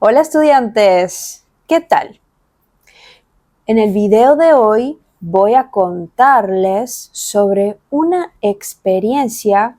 Hola estudiantes, ¿qué tal? En el video de hoy voy a contarles sobre una experiencia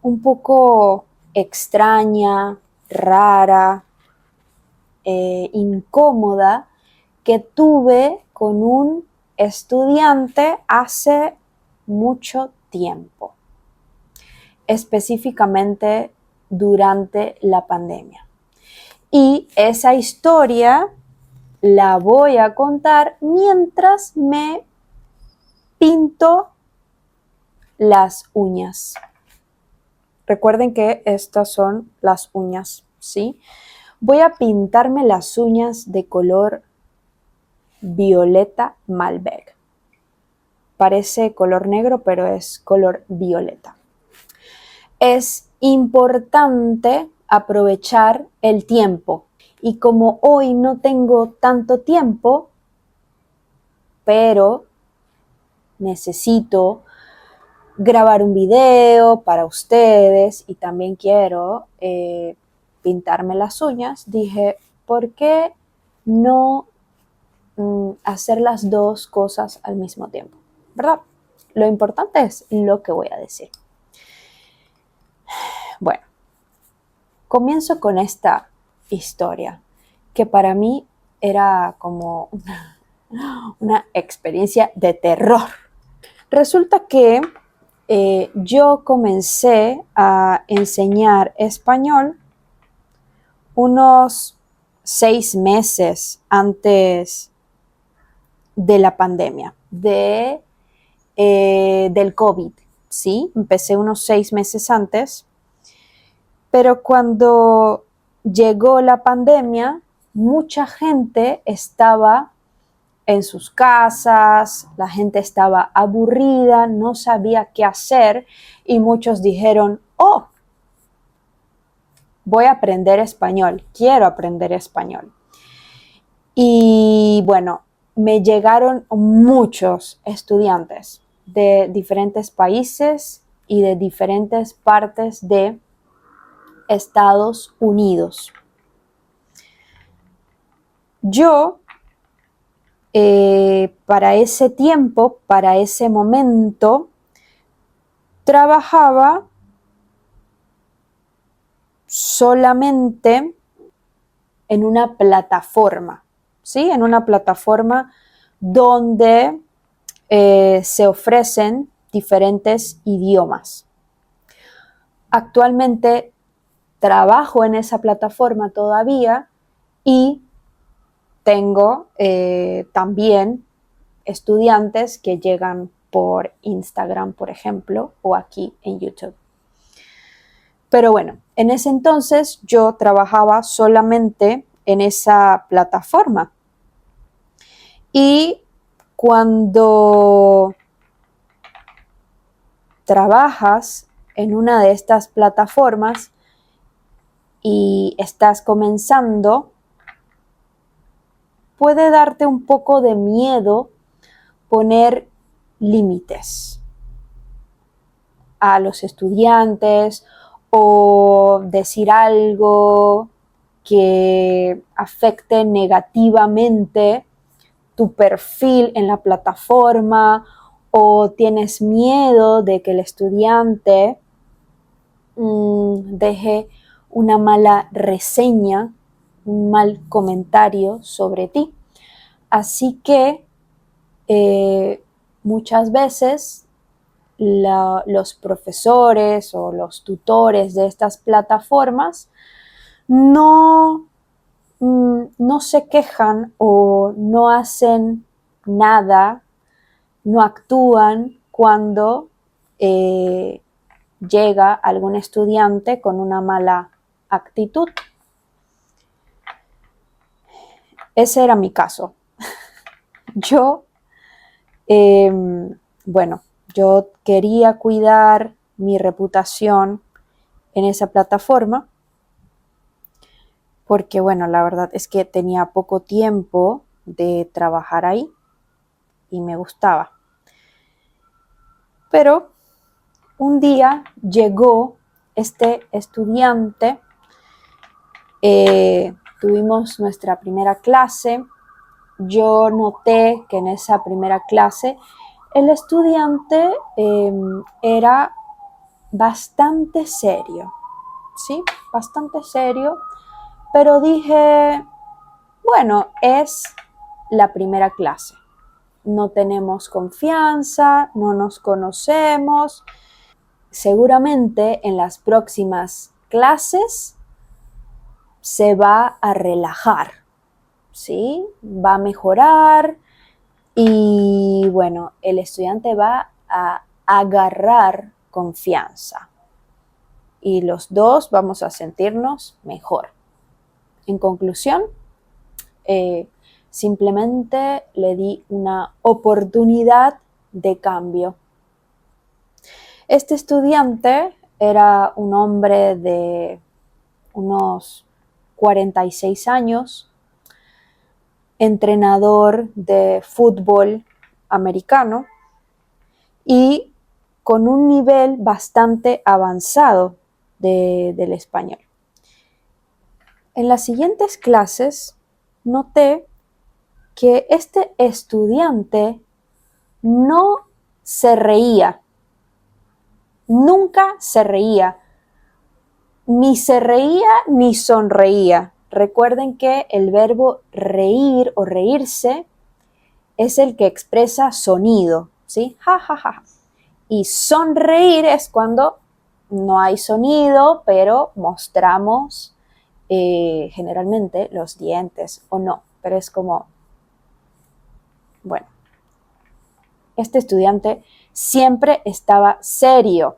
un poco extraña, rara, incómoda que tuve con un estudiante hace mucho tiempo, específicamente durante la pandemia. Y esa historia la voy a contar mientras me pinto las uñas. Recuerden que estas son las uñas, ¿sí? Voy a pintarme las uñas de color violeta Malbec. Parece color negro, pero es color violeta. Es importante aprovechar el tiempo. Y como hoy no tengo tanto tiempo, pero necesito grabar un video para ustedes y también quiero pintarme las uñas, dije, ¿por qué no hacer las dos cosas al mismo tiempo? ¿Verdad? Lo importante es lo que voy a decir. Bueno, comienzo con esta historia que para mí era como una experiencia de terror. Resulta que yo comencé a enseñar español unos 6 meses antes de la pandemia, del COVID, ¿sí? Empecé unos 6 meses antes, pero cuando llegó la pandemia, mucha gente estaba en sus casas, la gente estaba aburrida, no sabía qué hacer y muchos dijeron, oh, voy a aprender español, quiero aprender español. Y bueno, me llegaron muchos estudiantes de diferentes países y de diferentes partes de Estados Unidos. Yo para ese tiempo, para ese momento, trabajaba solamente en una plataforma, ¿sí? En una plataforma donde se ofrecen diferentes idiomas. Actualmente trabajo en esa plataforma todavía y tengo también estudiantes que llegan por Instagram, por ejemplo, o aquí en YouTube. Pero bueno, en ese entonces yo trabajaba solamente en esa plataforma. Y cuando trabajas en una de estas plataformas y estás comenzando, puede darte un poco de miedo poner límites a los estudiantes o decir algo que afecte negativamente tu perfil en la plataforma o tienes miedo de que el estudiante deje una mala reseña, un mal comentario sobre ti. Así que muchas veces los profesores o los tutores de estas plataformas no se quejan o no hacen nada, no actúan cuando llega algún estudiante con una mala actitud. Ese era mi caso. Yo, yo quería cuidar mi reputación en esa plataforma porque, bueno, la verdad es que tenía poco tiempo de trabajar ahí y me gustaba. Pero un día llegó este estudiante tuvimos nuestra primera clase. Yo noté que en esa primera clase el estudiante era bastante serio, ¿sí? Bastante serio, pero dije, bueno, es la primera clase. No tenemos confianza, no nos conocemos. Seguramente en las próximas clases se va a relajar, ¿sí? Va a mejorar y bueno, el estudiante va a agarrar confianza y los dos vamos a sentirnos mejor. En conclusión, simplemente le di una oportunidad de cambio. Este estudiante era un hombre de unos 46 años, entrenador de fútbol americano y con un nivel bastante avanzado del español. En las siguientes clases noté que este estudiante no se reía, nunca se reía, ni se reía ni sonreía. Recuerden que el verbo reír o reírse es el que expresa sonido, ¿sí? Ja, ja, ja. Y sonreír es cuando no hay sonido, pero mostramos generalmente los dientes o no, pero es como, bueno, este estudiante siempre estaba serio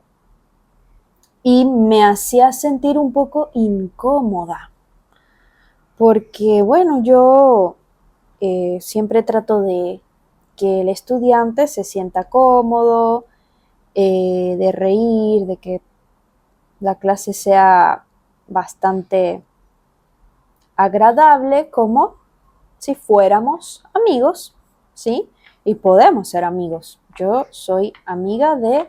y me hacía sentir un poco incómoda, porque bueno, yo siempre trato de que el estudiante se sienta cómodo, de reír, de que la clase sea bastante agradable, como si fuéramos amigos, ¿sí? Y podemos ser amigos. Yo soy amiga de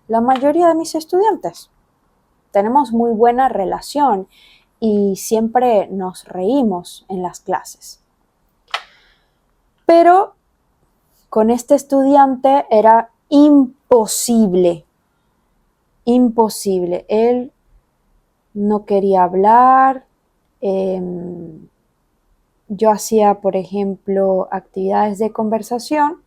la mayoría de mis estudiantes. Tenemos muy buena relación y siempre nos reímos en las clases. Pero con este estudiante era imposible. Imposible. Él no quería hablar. Yo hacía, por ejemplo, actividades de conversación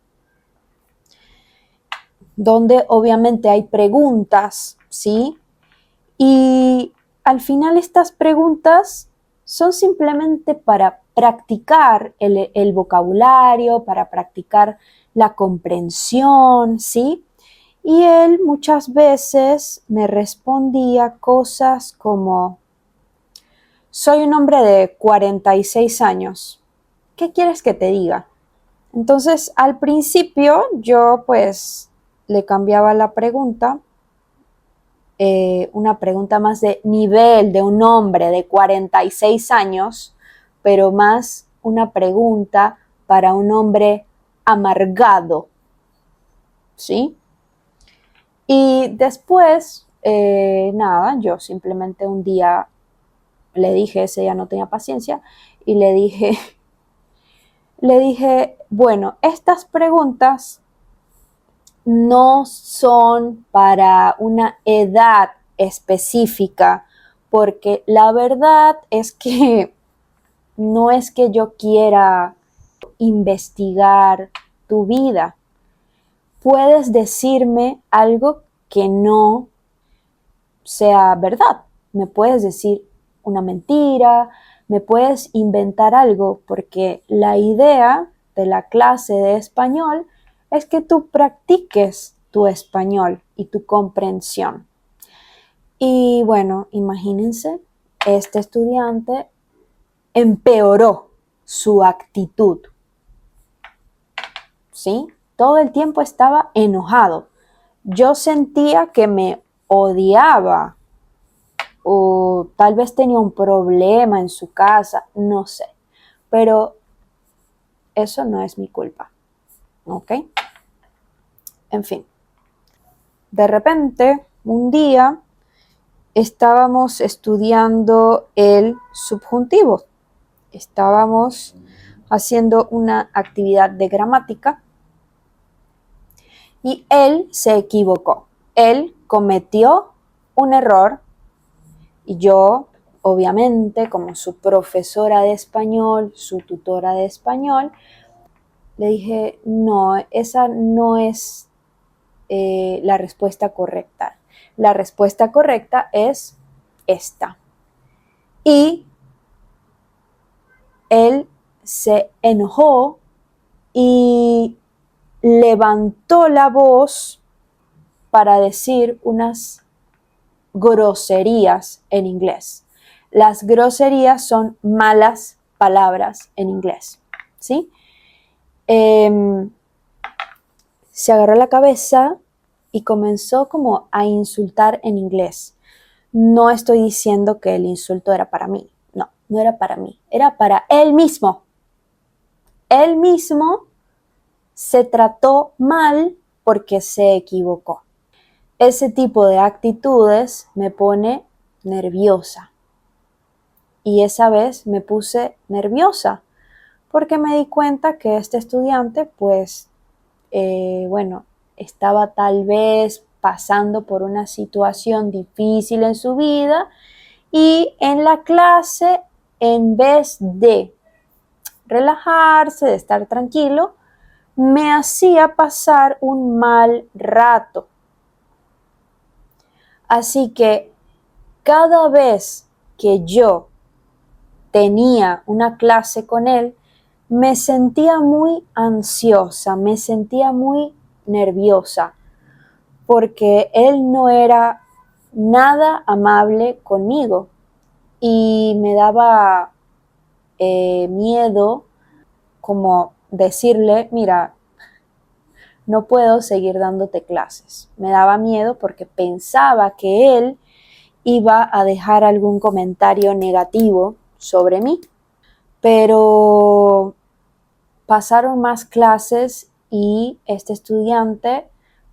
donde obviamente hay preguntas, ¿sí? Y al final estas preguntas son simplemente para practicar el vocabulario, para practicar la comprensión, ¿sí? Y él muchas veces me respondía cosas como, soy un hombre de 46 años, ¿qué quieres que te diga? Entonces, al principio yo pues le cambiaba la pregunta, una pregunta más de nivel de un hombre de 46 años, pero más una pregunta para un hombre amargado, ¿sí? Y después, nada, yo simplemente un día le dije, ese ya no tenía paciencia, y le dije, bueno, estas preguntas no son para una edad específica, porque la verdad es que no es que yo quiera investigar tu vida. Puedes decirme algo que no sea verdad. Me puedes decir una mentira, me puedes inventar algo, porque la idea de la clase de español es que tú practiques tu español y tu comprensión. Y bueno, imagínense, este estudiante empeoró su actitud, ¿sí? Todo el tiempo estaba enojado. Yo sentía que me odiaba o tal vez tenía un problema en su casa, no sé. Pero eso no es mi culpa, ¿ok? En fin. De repente, un día, estábamos estudiando el subjuntivo Estábamos haciendo una actividad de gramática y él se equivocó. Él cometió un error y yo, obviamente, como su profesora de español, su tutora de español, le dije, no, esa no es la respuesta correcta. La respuesta correcta es esta. Y él se enojó y levantó la voz para decir unas groserías en inglés. Las groserías son malas palabras en inglés, ¿sí? Se agarró la cabeza y comenzó como a insultar en inglés. No estoy diciendo que el insulto era para mí. No, no era para mí. Era para él mismo. Él mismo se trató mal porque se equivocó. Ese tipo de actitudes me pone nerviosa. Y esa vez me puse nerviosa porque me di cuenta que este estudiante, pues, estaba tal vez pasando por una situación difícil en su vida y en la clase, en vez de relajarse, de estar tranquilo, me hacía pasar un mal rato. Así que cada vez que yo tenía una clase con él, me sentía muy ansiosa, me sentía muy nerviosa, porque él no era nada amable conmigo y me daba miedo como decirle, mira, no puedo seguir dándote clases. Me daba miedo porque pensaba que él iba a dejar algún comentario negativo sobre mí. Pero pasaron más clases y este estudiante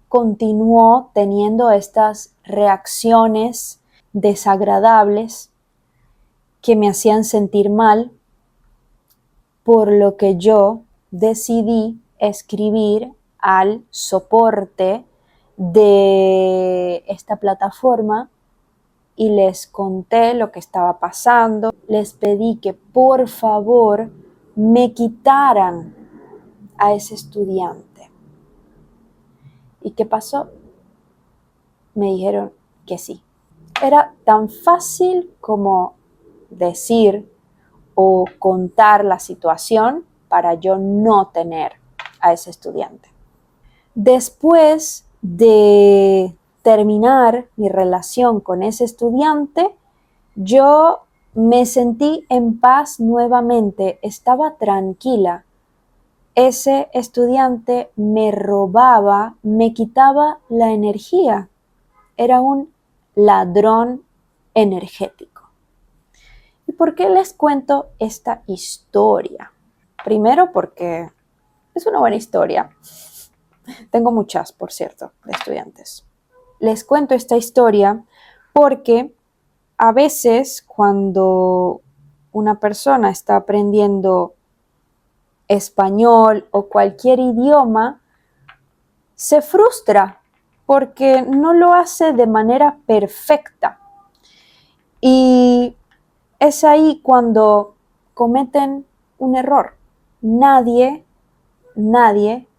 continuó teniendo estas reacciones desagradables que me hacían sentir mal, por lo que yo decidí escribir al soporte de esta plataforma y les conté lo que estaba pasando. Les pedí que por favor me quitaran a ese estudiante. ¿Y qué pasó? Me dijeron que sí. Era tan fácil como decir o contar la situación para yo no tener a ese estudiante. Después de terminar mi relación con ese estudiante, yo me sentí en paz nuevamente, estaba tranquila. Ese estudiante me robaba, me quitaba la energía. Era un ladrón energético. ¿Y por qué les cuento esta historia? Primero porque es una buena historia. Tengo muchas, por cierto, de estudiantes. Les cuento esta historia porque a veces cuando una persona está aprendiendo español o cualquier idioma, se frustra porque no lo hace de manera perfecta. Y es ahí cuando cometen un error. Nadie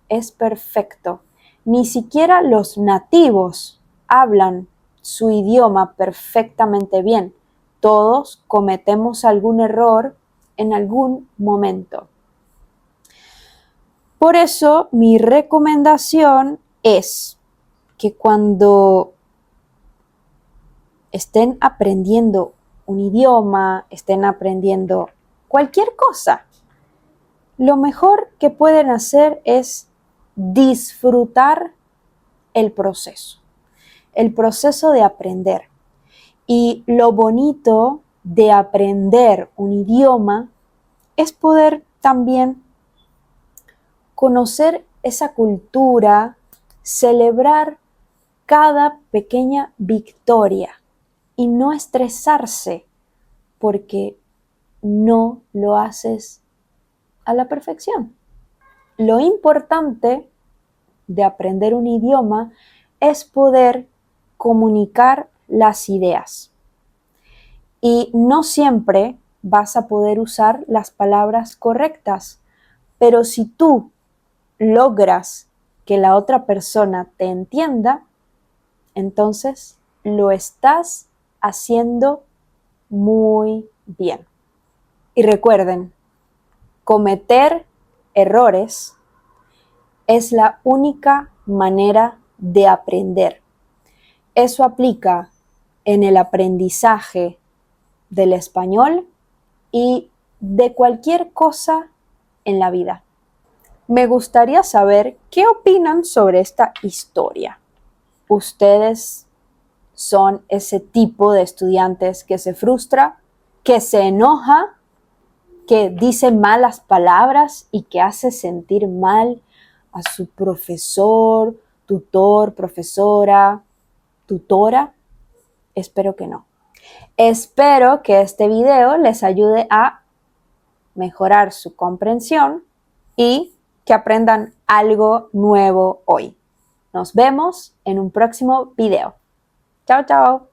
es perfecto. Ni siquiera los nativos hablan su idioma perfectamente bien. Todos cometemos algún error en algún momento. Por eso mi recomendación es que cuando estén aprendiendo un idioma, estén aprendiendo cualquier cosa, lo mejor que pueden hacer es disfrutar el proceso de aprender. Y lo bonito de aprender un idioma es poder también conocer esa cultura, celebrar cada pequeña victoria y no estresarse porque no lo haces a la perfección. Lo importante de aprender un idioma es poder comunicar las ideas. Y no siempre vas a poder usar las palabras correctas, pero si tú logras que la otra persona te entienda, entonces lo estás haciendo muy bien. Y recuerden, cometer errores es la única manera de aprender. Eso aplica en el aprendizaje del español y de cualquier cosa en la vida. Me gustaría saber qué opinan sobre esta historia. ¿Ustedes son ese tipo de estudiantes que se frustra, que se enoja, que dice malas palabras y que hace sentir mal a su profesor, tutor, profesora, tutora? Espero que no. Espero que este video les ayude a mejorar su comprensión y que aprendan algo nuevo hoy. Nos vemos en un próximo video. Chao, chao.